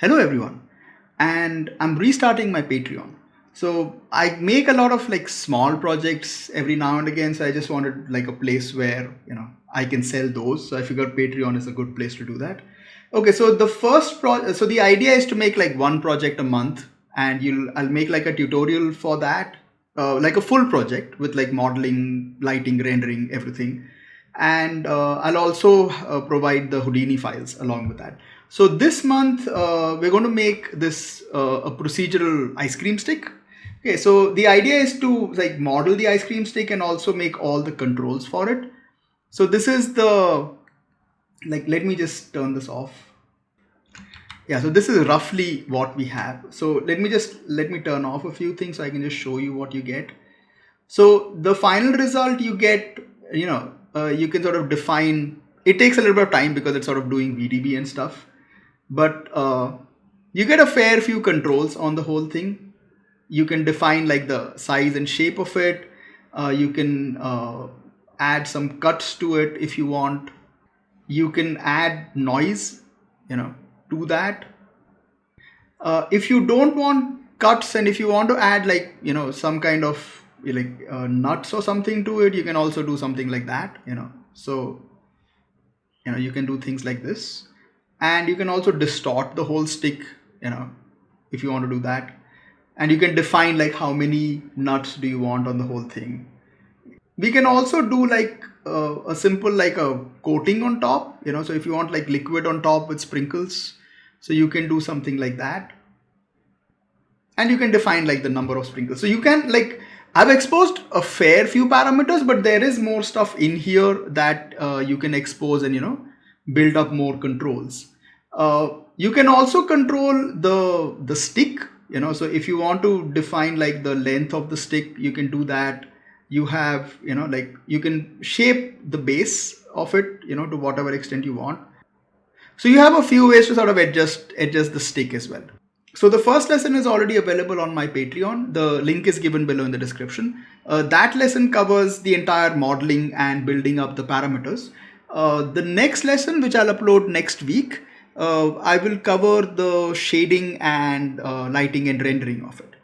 Hello everyone, and I'm restarting my Patreon. So I make a lot of like small projects every now and again. So I just wanted like a place where I can sell those. So I figured Patreon is a good place to do that. Okay, so so the idea is to make like one project a month, and I'll make like a tutorial for that, like a full project with like modeling, lighting, rendering, everything, and I'll also provide the Houdini files along with that. So this month we're going to make this a procedural ice cream stick. Okay, so the idea is to like model the ice cream stick and also make all the controls for it. So this is the let me just turn this off. Yeah, so this is roughly what we have. So let me turn off a few things so I can just show you what you get. So the final result you get, you can sort of define. It takes a little bit of time because it's sort of doing VDB and stuff, but you get a fair few controls on the whole thing. You can define like the size and shape of it. You can add some cuts to it if you want. You can add noise, to that. If you don't want cuts and if you want to add like some kind of like nuts or something to it, you can also do something like that. So you can do things like this, and you can also distort the whole stick, if you want to do that, and you can define like how many nuts do you want on the whole thing. We can also do like a simple like a coating on top, so if you want like liquid on top with sprinkles, so you can do something like that, and you can define like the number of sprinkles. So you can like, I've exposed a fair few parameters, but there is more stuff in here that you can expose and build up more controls. You can also control the stick, so if you want to define like the length of the stick, you can do that. You have like you can shape the base of it to whatever extent you want. So you have a few ways to sort of adjust the stick as well. So the first lesson is already available on my Patreon. The link is given below in the description. That lesson covers the entire modeling and building up the parameters. The next lesson, which I'll upload next week, I will cover the shading and lighting and rendering of it.